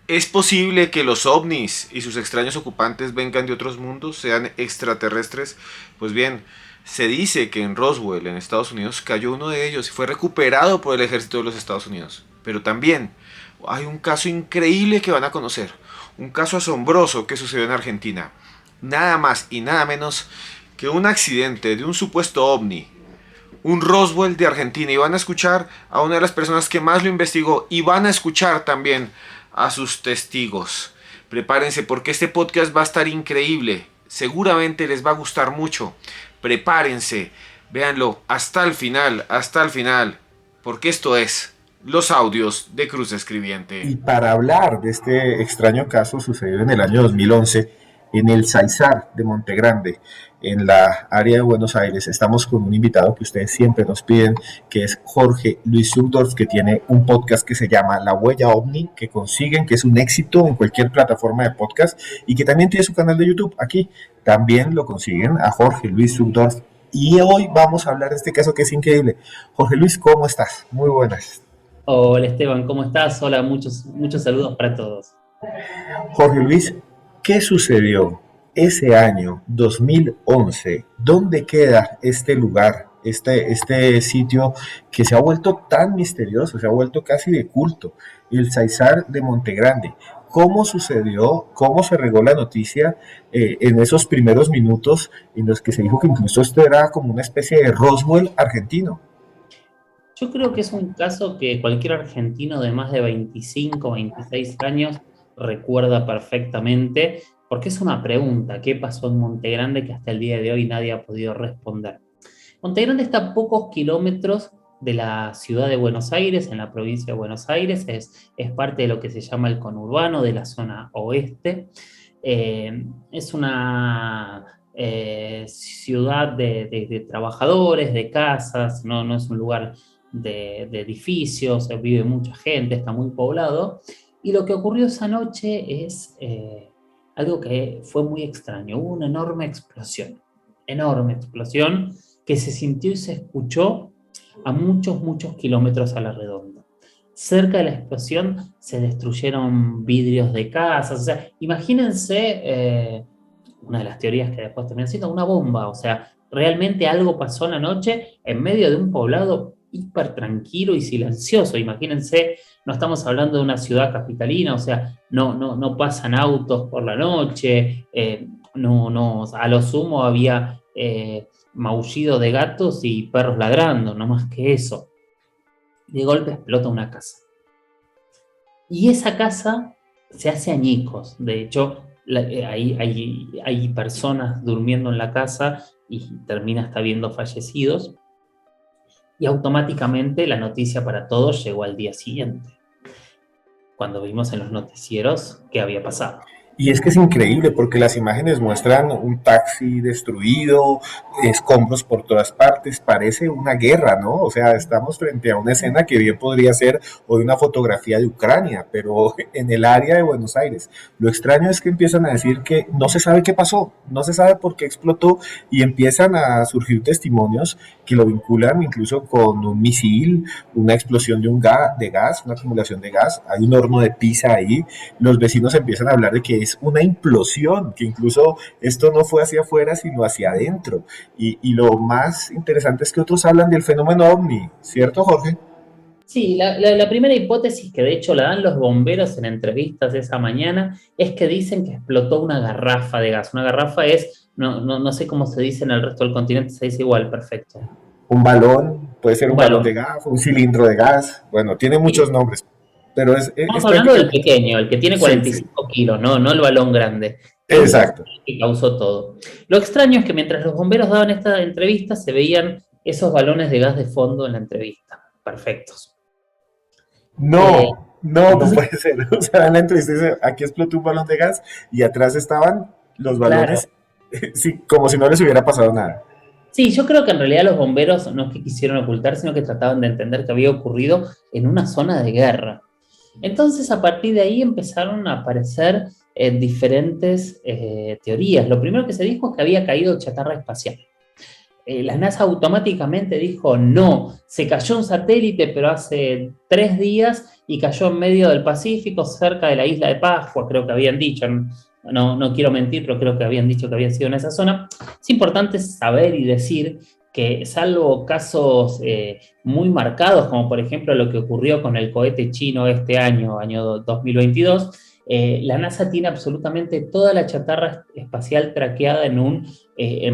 ¿Es posible que los ovnis y sus extraños ocupantes vengan de otros mundos, sean extraterrestres? Pues bien, se dice que en Roswell, en Estados Unidos, cayó uno de ellos y fue recuperado por el ejército de los Estados Unidos. Pero también hay un caso increíble que van a conocer, un caso asombroso que sucedió en Argentina. Nada más y nada menos que un accidente de un supuesto ovni, un Roswell de Argentina, y van a escuchar a una de las personas que más lo investigó y van a escuchar también a sus testigos. Prepárense porque este podcast va a estar increíble. Seguramente les va a gustar mucho. Prepárense, véanlo hasta el final, porque esto es los audios de Cruz Escribiente. Y para hablar de este extraño caso sucedido en el año 2011 en el Saizar de Montegrande, en la área de Buenos Aires, estamos con un invitado que ustedes siempre nos piden, que es Jorge Luis Zugdorf, que tiene un podcast que se llama La Huella OVNI, que consiguen, que es un éxito en cualquier plataforma de podcast, y que también tiene su canal de YouTube aquí. También lo consiguen a Jorge Luis Zugdorf. Y hoy vamos a hablar de este caso que es increíble. Jorge Luis, ¿cómo estás? Muy buenas. Hola Esteban, ¿cómo estás? Hola, muchos saludos para todos. Jorge Luis, ¿qué sucedió ese año 2011? ¿Dónde queda este lugar, este sitio que se ha vuelto tan misterioso, se ha vuelto casi de culto, el Saizar de Montegrande? ¿Cómo sucedió? ¿Cómo se regó la noticia en esos primeros minutos en los que se dijo que incluso esto era como una especie de Roswell argentino? Yo creo que es un caso que cualquier argentino de más de 25, 26 años recuerda perfectamente, porque es una pregunta, ¿qué pasó en Montegrande que hasta el día de hoy nadie ha podido responder? Montegrande está a pocos kilómetros de la ciudad de Buenos Aires, en la provincia de Buenos Aires, es parte de lo que se llama el conurbano de la zona oeste. Es una ciudad de trabajadores, de casas, no es un lugar de edificios, vive mucha gente, está muy poblado. Y lo que ocurrió esa noche es algo que fue muy extraño. Hubo una enorme explosión que se sintió y se escuchó a muchos kilómetros a la redonda. Cerca de la explosión se destruyeron vidrios de casas. O sea, imagínense una de las teorías que después termina siendo una bomba. O sea, realmente algo pasó en la noche en medio de un poblado hiper tranquilo y silencioso. Imagínense, no estamos hablando de una ciudad capitalina, o sea, no pasan autos por la noche, no, a lo sumo había maullido de gatos y perros ladrando, no más que eso. De golpe explota una casa. Y esa casa se hace añicos. De hecho, hay personas durmiendo en la casa y termina hasta viendo fallecidos. Y automáticamente la noticia para todos llegó al día siguiente, cuando vimos en los noticieros qué había pasado. Y es que es increíble porque las imágenes muestran un taxi destruido, escombros por todas partes, parece una guerra, ¿no? O sea, estamos frente a una escena que bien podría ser o de una fotografía de Ucrania, pero en el área de Buenos Aires. Lo extraño es que empiezan a decir que no se sabe qué pasó, no se sabe por qué explotó y empiezan a surgir testimonios que lo vinculan incluso con un misil, una explosión de de gas, una acumulación de gas, hay un horno de pizza ahí, los vecinos empiezan a hablar de que es una implosión, que incluso esto no fue hacia afuera, sino hacia adentro. Y lo más interesante es que otros hablan del fenómeno ovni, ¿cierto, Jorge? Sí, la primera hipótesis que de hecho la dan los bomberos en entrevistas esa mañana es que dicen que explotó una garrafa de gas. Una garrafa es, no sé cómo se dice en el resto del continente, se dice igual, perfecto. Un balón, puede ser Un un balón de balón. gas, un cilindro de gas, bueno, tiene muchos Sí. nombres, pero Estamos es hablando del prácticamente... pequeño, el que tiene Sí, sí, 45 kilos, no el balón grande. Ese es exacto. el que causó todo. Lo extraño es que mientras los bomberos daban esta entrevista, se veían esos balones de gas de fondo en la entrevista. Perfectos. Eh, No entonces, puede ser. O sea, en la entrevista dice, aquí explotó un balón de gas y atrás estaban los claro. balones, sí, como si no les hubiera pasado nada. Sí, yo creo que en realidad los bomberos no es que quisieron ocultar, sino que trataban de entender que había ocurrido en una zona de guerra. Entonces, a partir de ahí empezaron a aparecer diferentes teorías. Lo primero que se dijo es que había caído chatarra espacial. la NASA automáticamente dijo no, se cayó un satélite, pero hace 3 días y cayó en medio del Pacífico, cerca de la isla de Pascua, creo que habían dicho, no quiero mentir, pero creo que habían dicho que había sido en esa zona. Es importante saber y decir que salvo casos muy marcados, como por ejemplo lo que ocurrió con el cohete chino este año 2022, la NASA tiene absolutamente toda la chatarra espacial traqueada en un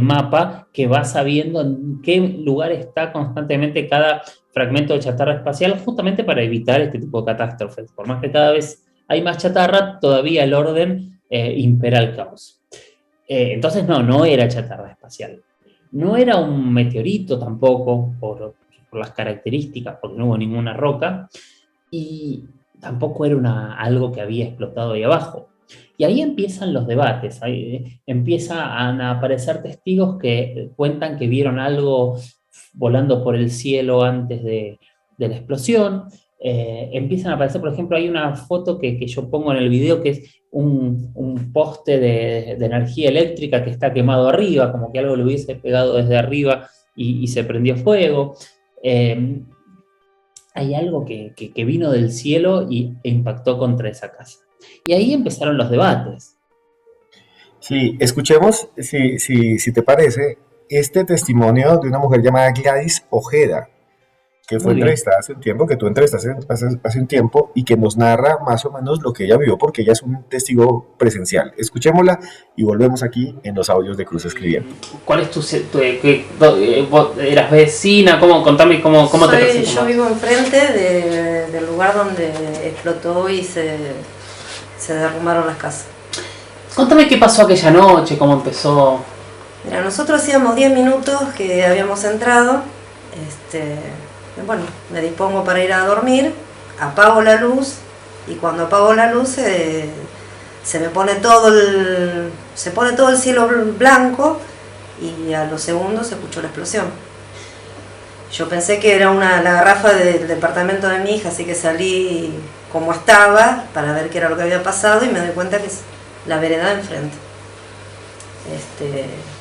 mapa que va sabiendo en qué lugar está constantemente cada fragmento de chatarra espacial, justamente para evitar este tipo de catástrofes. Por más que cada vez hay más chatarra, todavía el orden impera el caos. Entonces no era chatarra espacial. No era un meteorito tampoco, por las características, porque no hubo ninguna roca, y tampoco era algo que había explotado ahí abajo. Y ahí empiezan los debates, ahí empiezan a aparecer testigos que cuentan que vieron algo volando por el cielo antes de la explosión. Empiezan a aparecer, por ejemplo, hay una foto que yo pongo en el video que es un poste de energía eléctrica que está quemado arriba, como que algo le hubiese pegado desde arriba y se prendió fuego. Hay algo que vino del cielo e impactó contra esa casa. Y ahí empezaron los debates. Sí, escuchemos, si te parece, este testimonio de una mujer llamada Gladys Ojeda, que fue Muy bien. entrevistada hace un tiempo, que tú entrevistaste hace un tiempo y que nos narra más o menos lo que ella vio, porque ella es un testigo presencial. Escuchémosla y volvemos aquí en los audios de Cruz Escribiendo. ¿Cuál es vos eras vecina? Contame cómo te presentas. Yo vivo enfrente del lugar donde explotó y se derrumbaron las casas. Contame qué pasó aquella noche, cómo empezó. Mira, nosotros hacíamos 10 minutos que habíamos entrado. Bueno, me dispongo para ir a dormir, apago la luz y cuando apago la luz se pone todo el cielo blanco y a los segundos se escuchó la explosión. Yo pensé que era la garrafa del departamento de mi hija, así que salí como estaba para ver qué era lo que había pasado y me doy cuenta que es la vereda de enfrente.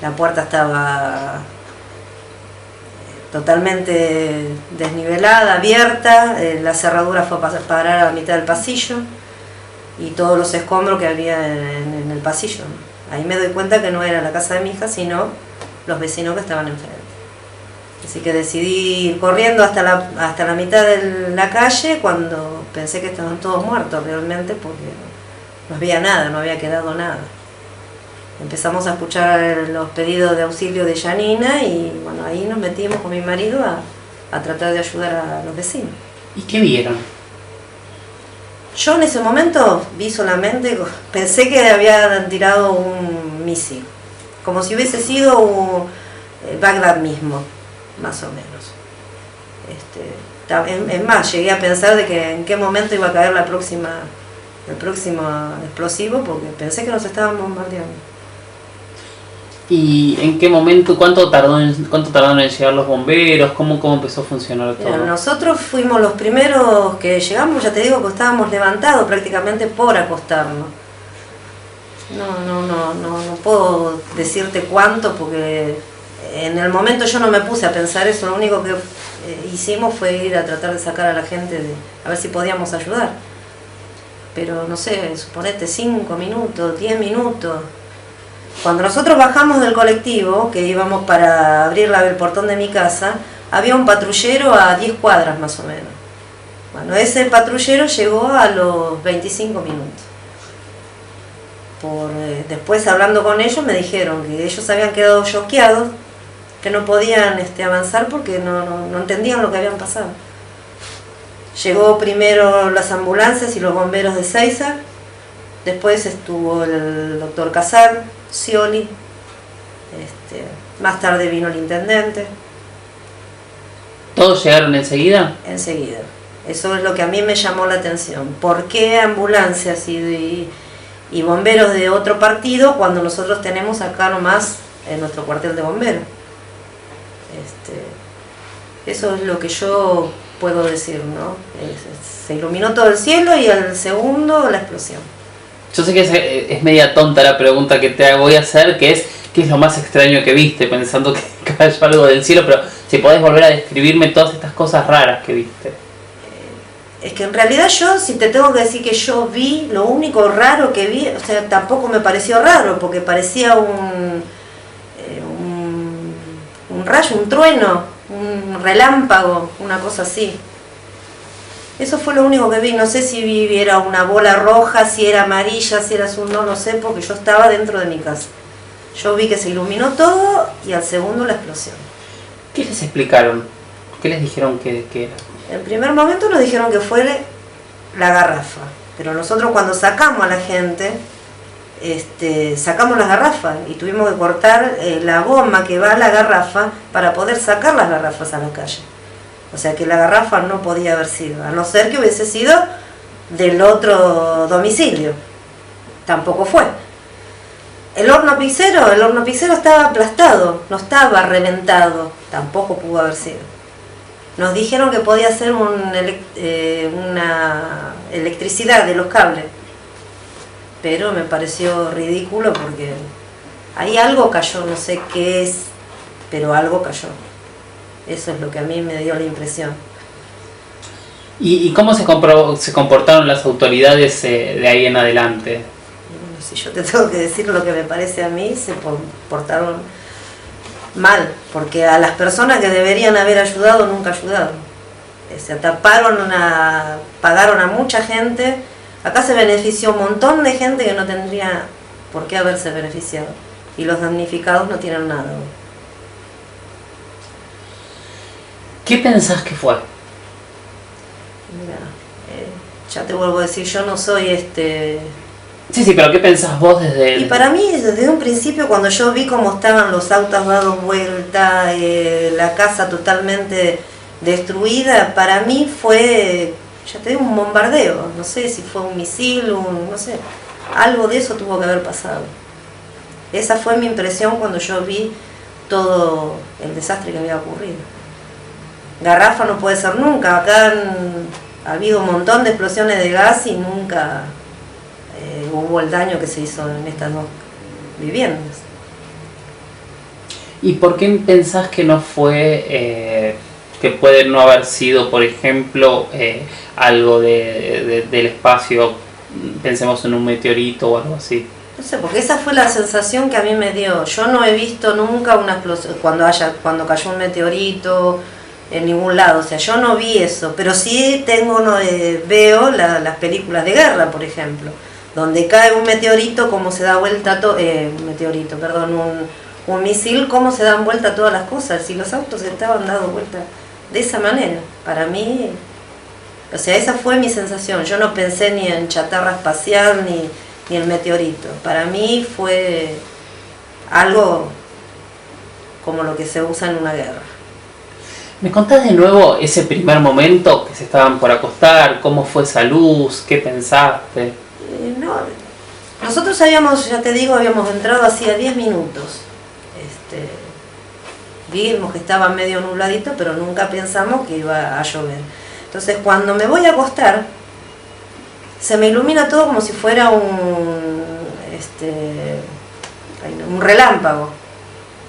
La puerta estaba totalmente desnivelada, abierta, la cerradura fue a parar a la mitad del pasillo y todos los escombros que había en el pasillo, ¿no? Ahí me doy cuenta que no era la casa de mi hija, sino los vecinos que estaban enfrente. Así que decidí ir corriendo hasta la mitad de la calle cuando pensé que estaban todos muertos realmente porque no había nada, no había quedado nada. Empezamos a escuchar los pedidos de auxilio de Janina y bueno, ahí nos metimos con mi marido a tratar de ayudar a los vecinos. ¿Y qué vieron? Yo en ese momento vi solamente, pensé que habían tirado un misil, como si hubiese sido Bagdad mismo, más o menos. Es más, llegué a pensar de que en qué momento iba a caer el próximo explosivo porque pensé que nos estaban bombardeando. ¿Y en qué momento, cuánto tardaron en llegar los bomberos? ¿Cómo empezó a funcionar todo? Mira, nosotros fuimos los primeros que llegamos, ya te digo que estábamos levantados prácticamente por acostarnos. No puedo decirte cuánto porque en el momento yo no me puse a pensar eso, lo único que hicimos fue ir a tratar de sacar a la gente, a ver si podíamos ayudar. Pero no sé, suponete 5 minutos, 10 minutos. Cuando nosotros bajamos del colectivo, que íbamos para abrir el portón de mi casa, había un patrullero a 10 cuadras más o menos. Bueno, ese patrullero llegó a los 25 minutos. Después hablando con ellos me dijeron que ellos habían quedado choqueados, que no podían avanzar porque no entendían lo que habían pasado. Llegó primero las ambulancias y los bomberos de Seiza, después estuvo el doctor Casal, Scioli, más tarde vino el intendente. ¿Todos llegaron enseguida? Enseguida. Eso es lo que a mí me llamó la atención. ¿Por qué ambulancias y bomberos de otro partido cuando nosotros tenemos acá nomás en nuestro cuartel de bomberos? Eso es lo que yo puedo decir, ¿no? Se iluminó todo el cielo y al segundo la explosión. Yo sé que es media tonta la pregunta que te voy a hacer, que es ¿qué es lo más extraño que viste? Pensando que cayó algo del cielo, pero si podés volver a describirme todas estas cosas raras que viste. Es que en realidad yo, si te tengo que decir que yo vi, lo único raro que vi, o sea, tampoco me pareció raro, porque parecía un rayo, un trueno, un relámpago, una cosa así. Eso fue lo único que vi, no sé si era una bola roja, si era amarilla, si era azul, no lo sé, porque yo estaba dentro de mi casa. Yo vi que se iluminó todo y al segundo la explosión. ¿Qué les explicaron? ¿Qué les dijeron que era? En primer momento nos dijeron que fue la garrafa, pero nosotros cuando sacamos a la gente, sacamos las garrafas y tuvimos que cortar la goma que va a la garrafa para poder sacar las garrafas a la calle. O sea que la garrafa no podía haber sido, a no ser que hubiese sido del otro domicilio. Tampoco fue. El horno pizzero estaba aplastado, no estaba reventado, tampoco pudo haber sido. Nos dijeron que podía ser una electricidad de los cables, pero me pareció ridículo porque ahí algo cayó, no sé qué es, pero algo cayó. Eso es lo que a mí me dio la impresión. ¿Y cómo se comportaron las autoridades de ahí en adelante? Bueno, si yo te tengo que decir lo que me parece a mí, se portaron mal, porque a las personas que deberían haber ayudado nunca ayudaron. Se pagaron a mucha gente. Acá se benefició un montón de gente que no tendría por qué haberse beneficiado, y los damnificados no tienen nada. ¿Qué pensás que fue? Mira, ya te vuelvo a decir, yo no soy Sí, pero ¿qué pensás vos desde Y para mí, desde un principio, cuando yo vi cómo estaban los autos dados vuelta, la casa totalmente destruida, para mí fue, ya te digo, un bombardeo. No sé si fue un misil, no sé, algo de eso tuvo que haber pasado. Esa fue mi impresión cuando yo vi todo el desastre que había ocurrido. Garrafa no puede ser nunca. Acá ha habido un montón de explosiones de gas y nunca hubo el daño que se hizo en estas dos viviendas. ¿Y por qué pensás que no fue, que puede no haber sido, por ejemplo, algo del espacio, pensemos en un meteorito o algo así? No sé, porque esa fue la sensación que a mí me dio. Yo no he visto nunca una explosión cuando cayó un meteorito en ningún lado, o sea, yo no vi eso, pero sí veo las películas de guerra, por ejemplo, donde cae un meteorito, cómo se da vuelta un misil, cómo se dan vuelta todas las cosas, y los autos estaban dando vuelta de esa manera. Para mí, o sea, esa fue mi sensación. Yo no pensé ni en chatarra espacial ni en meteorito. Para mí fue algo como lo que se usa en una guerra. ¿Me contás de nuevo ese primer momento que se estaban por acostar? ¿Cómo fue esa luz? ¿Qué pensaste? No, nosotros habíamos entrado hacía 10 minutos. Vimos que estaba medio nubladito, pero nunca pensamos que iba a llover. Entonces, cuando me voy a acostar, se me ilumina todo como si fuera un relámpago.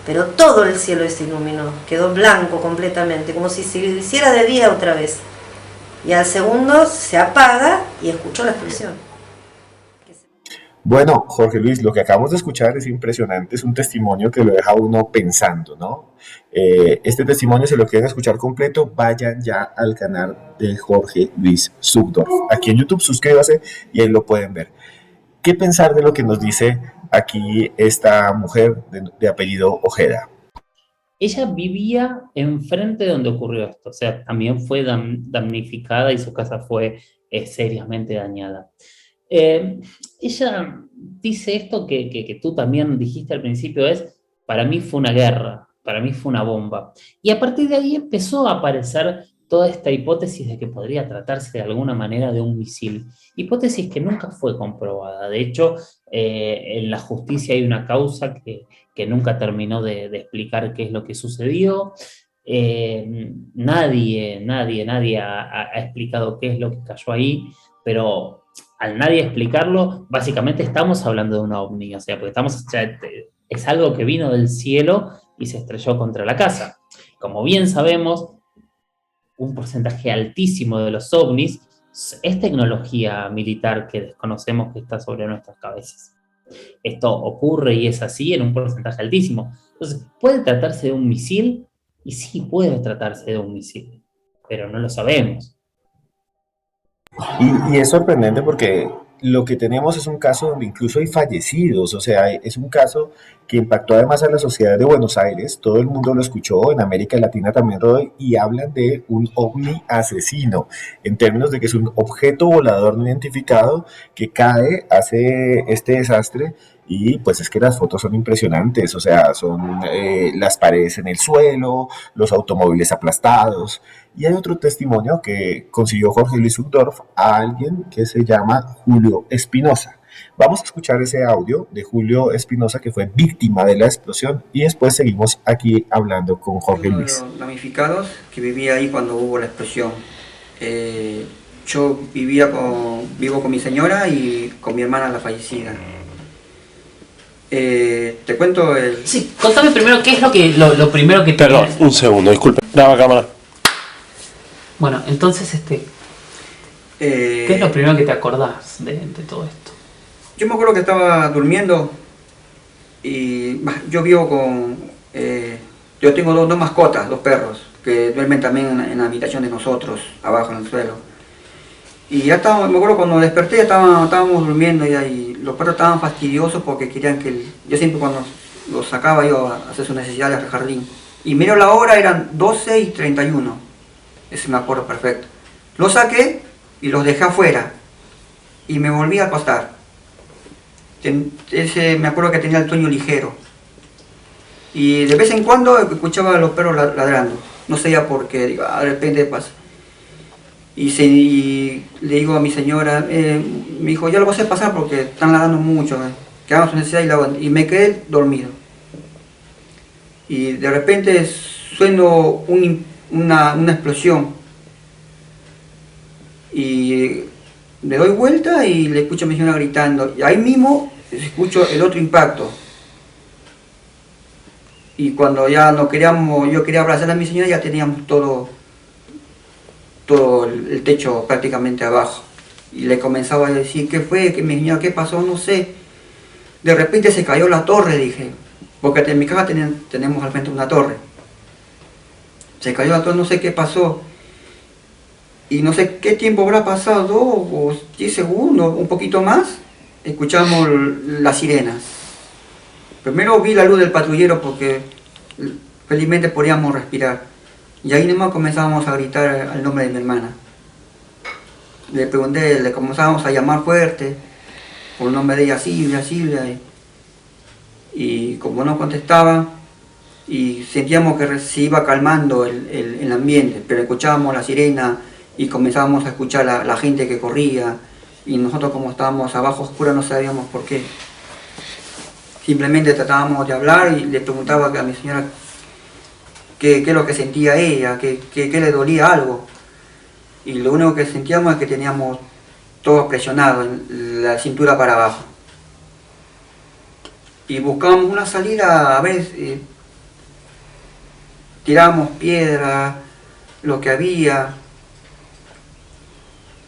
Pero todo el cielo se iluminó, quedó blanco completamente, como si se hiciera de día otra vez. Y al segundo se apaga y escucho la explosión. Bueno, Jorge Luis, lo que acabamos de escuchar es impresionante, es un testimonio que lo deja uno pensando, ¿no? Este testimonio, si lo quieren escuchar completo, vayan ya al canal de Jorge Luis Zugdorf. Aquí en YouTube, suscríbase y ahí lo pueden ver. ¿Qué pensar de lo que nos dice aquí esta mujer de apellido Ojeda? Ella vivía enfrente de donde ocurrió esto, o sea, también fue damnificada y su casa fue seriamente dañada. Ella dice esto que tú también dijiste al principio, para mí fue una guerra, para mí fue una bomba. Y a partir de ahí empezó a aparecer toda esta hipótesis de que podría tratarse de alguna manera de un misil. Hipótesis que nunca fue comprobada. De hecho, en la justicia hay una causa que nunca terminó de explicar qué es lo que sucedió. Nadie ha explicado qué es lo que cayó ahí, pero al nadie explicarlo, básicamente estamos hablando de un ovni, o sea, porque es algo que vino del cielo y se estrelló contra la casa. Como bien sabemos, un porcentaje altísimo de los ovnis es tecnología militar que desconocemos que está sobre nuestras cabezas. Esto ocurre y es así en un porcentaje altísimo. Entonces, ¿puede tratarse de un misil? Y sí, puede tratarse de un misil, pero no lo sabemos. Y es sorprendente porque lo que tenemos es un caso donde incluso hay fallecidos, o sea, es un caso que impactó además a la sociedad de Buenos Aires, todo el mundo lo escuchó, en América Latina también, Roy, y hablan de un ovni asesino, en términos de que es un objeto volador no identificado que cae, hace este desastre. Y pues es que las fotos son impresionantes, o sea, son las paredes en el suelo, los automóviles aplastados. Y hay otro testimonio que consiguió Jorge Luis Uchtdorf a alguien que se llama Julio Espinosa. Vamos a escuchar ese audio de Julio Espinosa, que fue víctima de la explosión, y después seguimos aquí hablando con Jorge Uno de Luis. los damnificados que vivía ahí cuando hubo la explosión. Yo vivo con mi señora y con mi hermana, la fallecida. Te cuento el... Sí, contame primero qué es lo primero que Perdón, un segundo, disculpe. Graba cámara. Bueno, entonces, ¿qué es lo primero que te acordás de todo esto? Yo me acuerdo que estaba durmiendo y yo vivo con... yo tengo dos mascotas, dos perros, que duermen también en la habitación de nosotros, abajo en el suelo. Y ya estábamos, me acuerdo cuando desperté ya estábamos durmiendo ya, y los perros estaban fastidiosos porque querían que... yo siempre cuando los sacaba yo a hacer sus necesidades al jardín. Y miro la hora, eran 12:31. Ese me acuerdo perfecto. Los saqué y los dejé afuera. Y me volví a acostar. Me acuerdo que tenía el sueño ligero. Y de vez en cuando escuchaba a los perros ladrando. No sé ya por qué, digo, de repente pasa. Y le digo a mi señora, me dijo, ya lo voy a hacer pasar porque están ladrando mucho, que hagan su necesidad y me quedé dormido. Y de repente sueno una explosión. Y le doy vuelta y le escucho a mi señora gritando. Y ahí mismo escucho el otro impacto. Y cuando ya no queríamos, yo quería abrazar a mi señora, ya teníamos todo el techo prácticamente abajo. Y le comenzaba a decir, ¿qué fue? ¿Qué, mi señora, qué pasó? No sé. De repente se cayó la torre, dije. Porque en mi casa tenemos al frente una torre. Se cayó la torre, no sé qué pasó. Y no sé qué tiempo habrá pasado, 2 o 10 segundos, un poquito más. Escuchamos las sirenas. Primero vi la luz del patrullero porque felizmente podíamos respirar. Y ahí nomás comenzábamos a gritar el nombre de mi hermana. Le pregunté, le comenzábamos a llamar fuerte, por el nombre de ella, Silvia. Y como no contestaba, y sentíamos que se iba calmando el ambiente, pero escuchábamos la sirena y comenzábamos a escuchar la gente que corría. Y nosotros, como estábamos abajo oscura, no sabíamos por qué. Simplemente tratábamos de hablar y le preguntaba a mi señora qué es lo que sentía ella, que le dolía algo. Y lo único que sentíamos es que teníamos todo presionado, en la cintura para abajo. Y buscábamos una salida, a ver, tirábamos piedra, lo que había.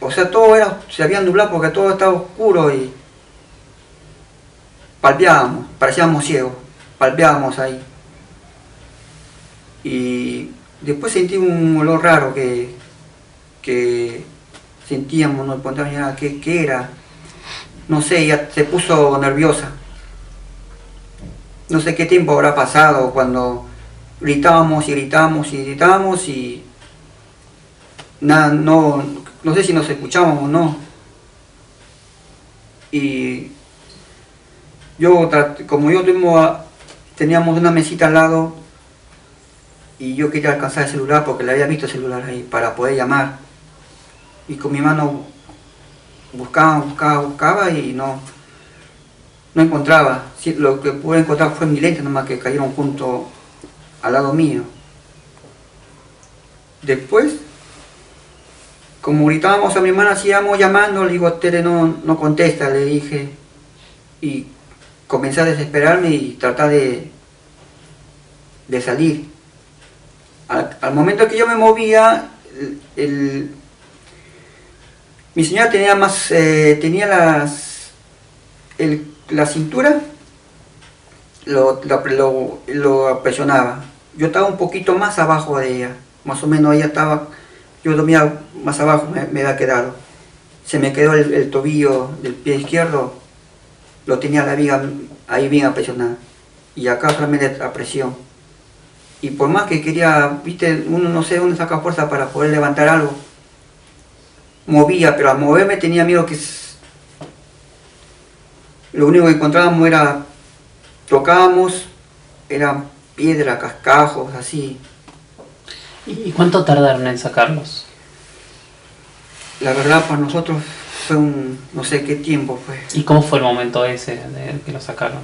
O sea, todo se había nublado porque todo estaba oscuro y palpeábamos, parecíamos ciegos, palpeábamos ahí. Y después sentí un olor raro que sentíamos, nos preguntábamos qué era. No sé, ella se puso nerviosa. No sé qué tiempo habrá pasado cuando gritábamos y nada, no sé si nos escuchábamos o no. Y como teníamos una mesita al lado y yo quería alcanzar el celular porque le había visto el celular ahí para poder llamar. Y con mi mano buscaba y no encontraba. Lo que pude encontrar fue mis lentes nomás que cayeron junto al lado mío. Después, como gritábamos a mi hermana, sigamos llamando, le digo, Tere no contesta, le dije. Y comencé a desesperarme y tratar de salir. Al momento que yo me movía, mi señora tenía tenía la cintura, lo presionaba. Yo estaba un poquito más abajo de ella, más o menos ella estaba, yo dormía más abajo, me había quedado. Se me quedó el tobillo del pie izquierdo, lo tenía la viga ahí bien apresionada. Y acá solamente la presión. Y por más que quería, viste, uno no sé dónde saca fuerza para poder levantar algo. Movía, pero al moverme tenía miedo que lo único que encontrábamos era, tocábamos, era piedra, cascajos, así. ¿Y cuánto tardaron en sacarlos? La verdad para nosotros fue no sé qué tiempo fue. ¿Y cómo fue el momento ese de que lo sacaron?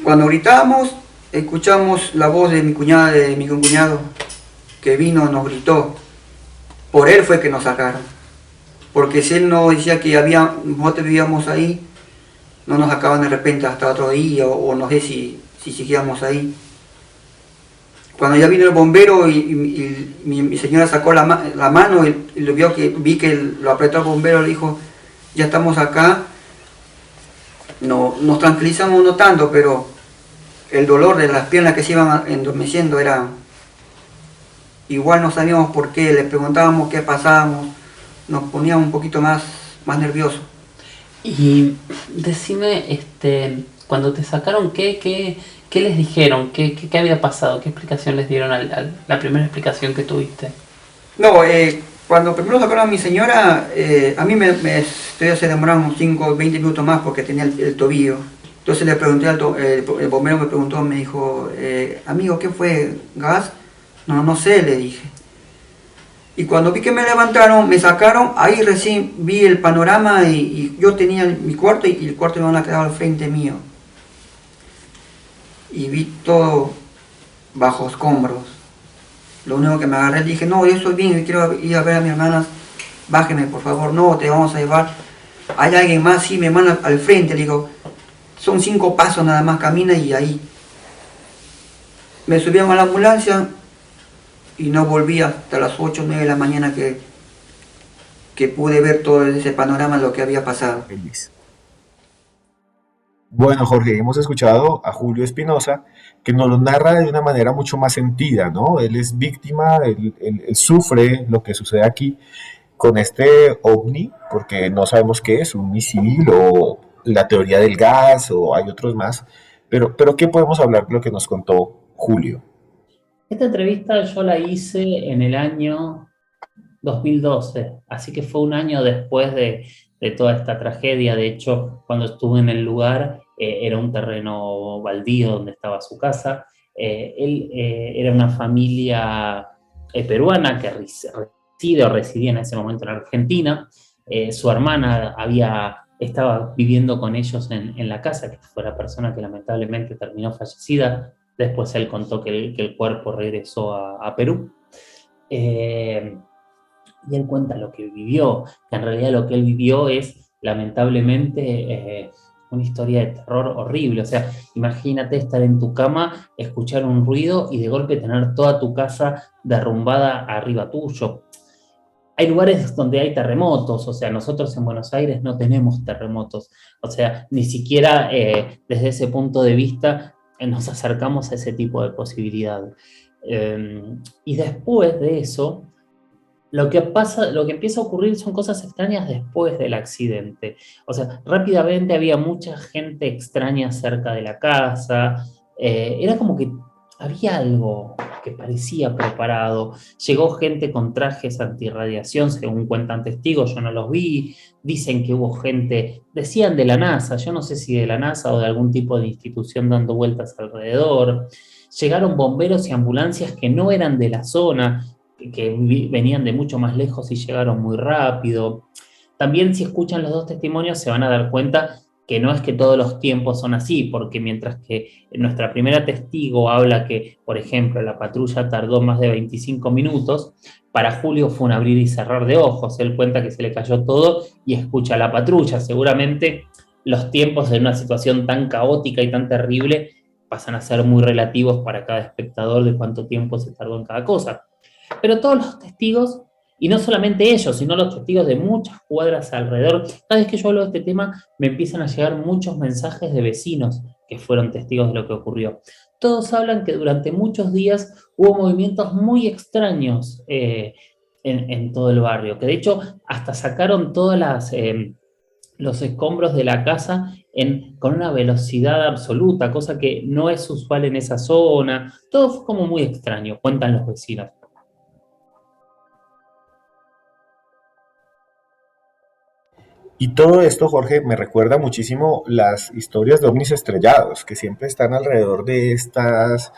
Cuando gritábamos, escuchamos la voz de mi cuñada, de mi cuñado, que vino, nos gritó. Por él fue que nos sacaron. Porque si él no decía que nosotros vivíamos ahí, no nos sacaban de repente hasta otro día, o no sé si seguíamos ahí. Cuando ya vino el bombero y mi señora sacó la mano y lo vi que lo apretó el bombero, le dijo, ya estamos acá. No, nos tranquilizamos no tanto, pero el dolor de las piernas que se iban endureciendo era... Igual no sabíamos por qué, le preguntábamos qué pasábamos, nos poníamos un poquito más nerviosos. Y decime, cuando te sacaron, ¿qué les dijeron? ¿Qué había pasado? ¿Qué explicación les dieron la primera explicación que tuviste? No, cuando primero sacaron a mi señora, a mí se demoraron unos 5 o 20 minutos más porque tenía el tobillo. Entonces le pregunté, el bombero me preguntó, me dijo, amigo, ¿qué fue? ¿Gas? No sé, le dije. Y cuando vi que me levantaron, me sacaron, ahí recién vi el panorama y yo tenía mi cuarto y el cuarto me van a quedar al frente mío. Y vi todo bajo escombros. Lo único que me agarré, le dije, no, yo estoy bien, yo quiero ir a ver a mis hermanas, bájeme por favor, no, te vamos a llevar. Hay alguien más, sí, mi hermana al frente, le digo, son 5 pasos nada más, camina y ahí. Me subieron a la ambulancia y no volví hasta las 8 o 9 de la mañana que pude ver todo ese panorama de lo que había pasado. Feliz. Bueno, Jorge, hemos escuchado a Julio Espinosa, que nos lo narra de una manera mucho más sentida, ¿no? Él es víctima, él sufre lo que sucede aquí con este ovni, porque no sabemos qué es, un misil o la teoría del gas o hay otros más, pero ¿qué podemos hablar de lo que nos contó Julio? Esta entrevista yo la hice en el año 2012, así que fue un año después de toda esta tragedia. De hecho, cuando estuve en el lugar, era un terreno baldío donde estaba su casa. Él era una familia peruana que residía en ese momento en Argentina. Su hermana estaba viviendo con ellos en la casa, que fue la persona que lamentablemente terminó fallecida. Después él contó que el cuerpo regresó a Perú. Y él cuenta lo que vivió, que en realidad lo que él vivió es lamentablemente una historia de terror horrible. O sea, imagínate estar en tu cama, escuchar un ruido y de golpe tener toda tu casa derrumbada arriba tuyo. Hay lugares donde hay terremotos, o sea, nosotros en Buenos Aires no tenemos terremotos, o sea, ni siquiera desde ese punto de vista nos acercamos a ese tipo de posibilidad. Y después de eso, lo que empieza a ocurrir son cosas extrañas después del accidente. O sea, rápidamente había mucha gente extraña cerca de la casa. Era como que había algo que parecía preparado. Llegó gente con trajes antirradiación, según cuentan testigos, yo no los vi. Dicen que hubo gente, decían de la NASA, yo no sé si de la NASA o de algún tipo de institución dando vueltas alrededor. Llegaron bomberos y ambulancias que no eran de la zona, que venían de mucho más lejos y llegaron muy rápido. También, si escuchan los dos testimonios, se van a dar cuenta que no es que todos los tiempos son así, porque mientras que nuestra primera testigo habla que, por ejemplo, la patrulla tardó más de 25 minutos, para Julio fue un abrir y cerrar de ojos. Él cuenta que se le cayó todo y escucha a la patrulla. Seguramente los tiempos en una situación tan caótica y tan terrible pasan a ser muy relativos para cada espectador de cuánto tiempo se tardó en cada cosa. Pero todos los testigos, y no solamente ellos, sino los testigos de muchas cuadras alrededor, cada vez que yo hablo de este tema me empiezan a llegar muchos mensajes de vecinos que fueron testigos de lo que ocurrió. Todos hablan que durante muchos días hubo movimientos muy extraños en todo el barrio, que de hecho hasta sacaron todas los escombros de la casa con una velocidad absoluta, cosa que no es usual en esa zona. Todo fue como muy extraño, cuentan los vecinos. Y todo esto, Jorge, me recuerda muchísimo las historias de ovnis estrellados, que siempre están alrededor de estas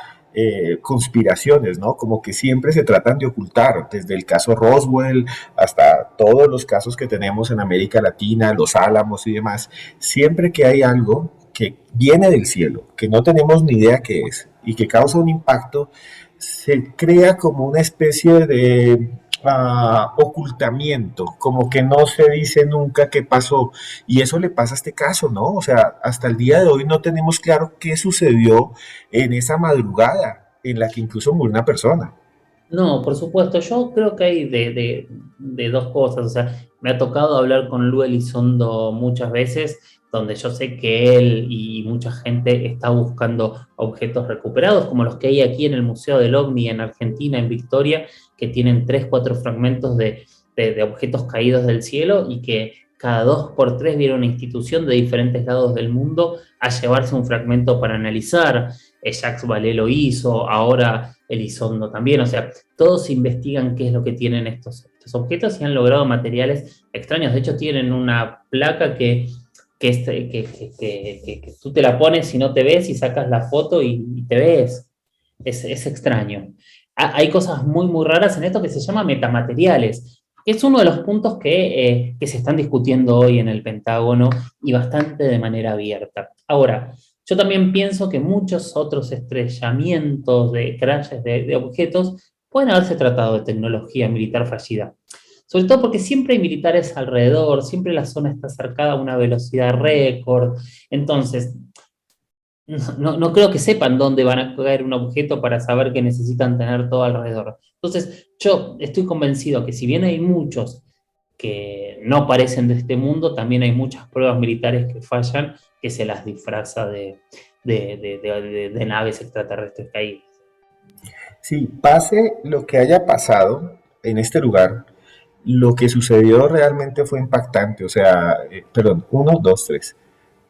conspiraciones, ¿no? Como que siempre se tratan de ocultar, desde el caso Roswell hasta todos los casos que tenemos en América Latina, los Álamos y demás. Siempre que hay algo que viene del cielo, que no tenemos ni idea qué es y que causa un impacto, se crea como una especie de ocultamiento, como que no se dice nunca qué pasó. Y eso le pasa a este caso, ¿no? O sea, hasta el día de hoy no tenemos claro qué sucedió en esa madrugada en la que incluso murió una persona. No, por supuesto, yo creo que hay de dos cosas, o sea, me ha tocado hablar con Lu Elizondo muchas veces, donde yo sé que él y mucha gente está buscando objetos recuperados, como los que hay aquí en el Museo del OVNI en Argentina, en Victoria, que tienen 3, 4 fragmentos de objetos caídos del cielo y que cada 2 por 3 viene una institución de diferentes lados del mundo a llevarse un fragmento para analizar. Jacques Vallée lo hizo, ahora Elizondo también, o sea, todos investigan qué es lo que tienen estos objetos y han logrado materiales extraños. De hecho, tienen una placa que tú te la pones y no te ves y sacas la foto y te ves. Es extraño. Hay cosas muy, muy raras en esto que se llama metamateriales, que es uno de los puntos que se están discutiendo hoy en el Pentágono y bastante de manera abierta. Ahora, yo también pienso que muchos otros estrellamientos de crashes de objetos pueden haberse tratado de tecnología militar fallida. Sobre todo porque siempre hay militares alrededor, siempre la zona está cercada a una velocidad récord. Entonces, no creo que sepan dónde van a caer un objeto para saber que necesitan tener todo alrededor. Entonces, yo estoy convencido que si bien hay muchos que no parecen de este mundo, también hay muchas pruebas militares que fallan, que se las disfraza de naves extraterrestres caídas. Sí, pase lo que haya pasado en este lugar, lo que sucedió realmente fue impactante. O sea, perdón, uno, dos, tres.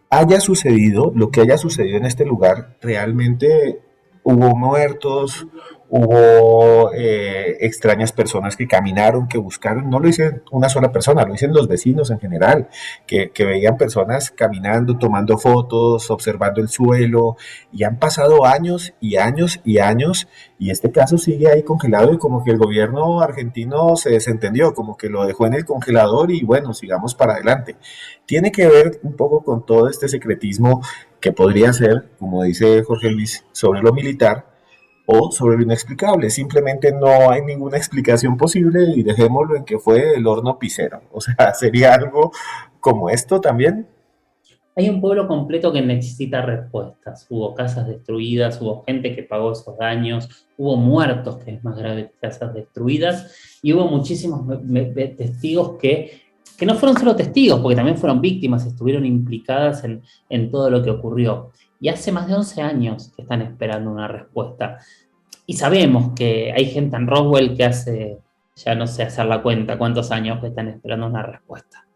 Haya sucedido, lo que haya sucedido en este lugar, realmente hubo muertos, hubo extrañas personas que caminaron, que buscaron, no lo hice una sola persona, lo dicen los vecinos en general, que veían personas caminando, tomando fotos, observando el suelo, y han pasado años y años y años, y este caso sigue ahí congelado y como que el gobierno argentino se desentendió, como que lo dejó en el congelador y bueno, sigamos para adelante. Tiene que ver un poco con todo este secretismo que podría ser, como dice Jorge Luis, sobre lo militar o sobre lo inexplicable. Simplemente no hay ninguna explicación posible y dejémoslo en que fue el horno pisero. O sea, sería algo como esto también. Hay un pueblo completo que necesita respuestas. Hubo casas destruidas, hubo gente que pagó esos daños, hubo muertos, que es más grave que casas destruidas, y hubo muchísimos testigos que no fueron solo testigos, porque también fueron víctimas, estuvieron implicadas en todo lo que ocurrió. Y hace más de 11 años que están esperando una respuesta. Y sabemos que hay gente en Roswell que hace, ya no sé hacer la cuenta, cuántos años que están esperando una respuesta.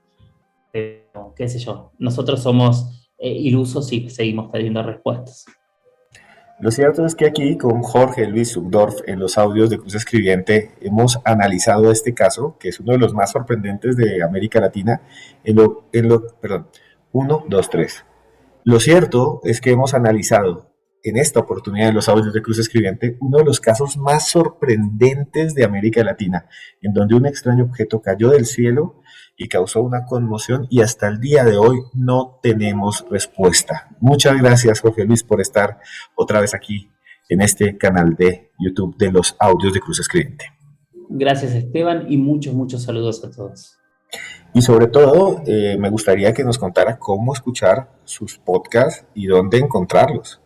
Pero, qué sé yo, nosotros somos ilusos y seguimos pidiendo respuestas. Lo cierto es que aquí con Jorge Luis Zugdorf en los audios de Cruz Escribiente hemos analizado este caso, que es uno de los más sorprendentes de América Latina, perdón, uno, dos, tres. Lo cierto es que hemos analizado en esta oportunidad de los audios de Cruz Escribiente uno de los casos más sorprendentes de América Latina, en donde un extraño objeto cayó del cielo y causó una conmoción y hasta el día de hoy no tenemos respuesta. Muchas gracias, Jorge Luis, por estar otra vez aquí en este canal de YouTube de los audios de Cruz Escribiente. Gracias, Esteban, y muchos saludos a todos. Y sobre todo, me gustaría que nos contara cómo escuchar sus podcasts y dónde encontrarlos.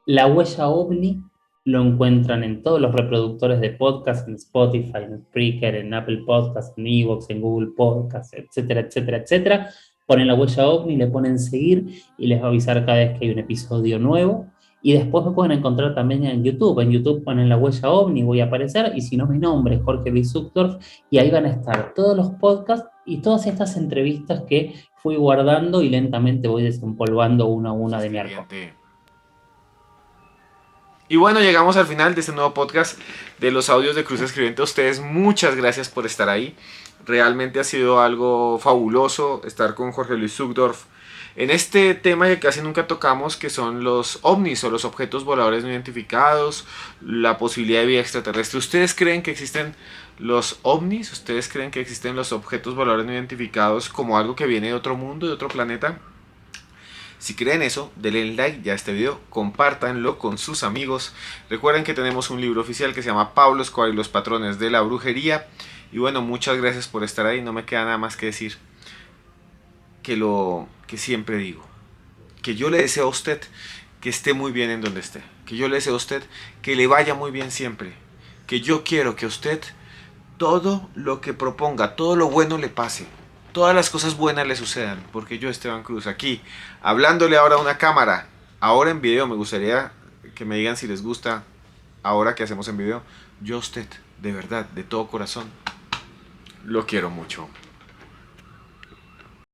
La Huella OVNI lo encuentran en todos los reproductores de podcast, en Spotify, en Spreaker, en Apple Podcasts, en Evox, en Google Podcasts, etcétera. Ponen La Huella OVNI, le ponen seguir y les va a avisar cada vez que hay un episodio nuevo. Y después me pueden encontrar también en YouTube. En YouTube ponen La Huella OVNI, voy a aparecer. Y si no, mi nombre es Jorge Luis Zuckdorf. Y ahí van a estar todos los podcasts y todas estas entrevistas que fui guardando y lentamente voy desempolvando una a una de mi arco. Y bueno, llegamos al final de este nuevo podcast de los audios de Cruz Escribiente. A ustedes muchas gracias por estar ahí. Realmente ha sido algo fabuloso estar con Jorge Luis Zuckdorf en este tema que casi nunca tocamos, que son los ovnis o los objetos voladores no identificados, la posibilidad de vida extraterrestre. ¿Ustedes creen que existen los ovnis? ¿Ustedes creen que existen los objetos voladores no identificados como algo que viene de otro mundo, de otro planeta? Si creen eso, denle like ya a este video, compártanlo con sus amigos. Recuerden que tenemos un libro oficial que se llama Pablo Escobar y los patrones de la brujería. Y bueno, muchas gracias por estar ahí. No me queda nada más que decir que lo que siempre digo. Que yo le deseo a usted que esté muy bien en donde esté. Que yo le deseo a usted que le vaya muy bien siempre. Que yo quiero que a usted todo lo que proponga, todo lo bueno le pase. Todas las cosas buenas le sucedan, porque yo, Esteban Cruz, aquí, hablándole ahora a una cámara, ahora en video, me gustaría que me digan si les gusta, ahora que hacemos en video, yo a usted, de verdad, de todo corazón, lo quiero mucho.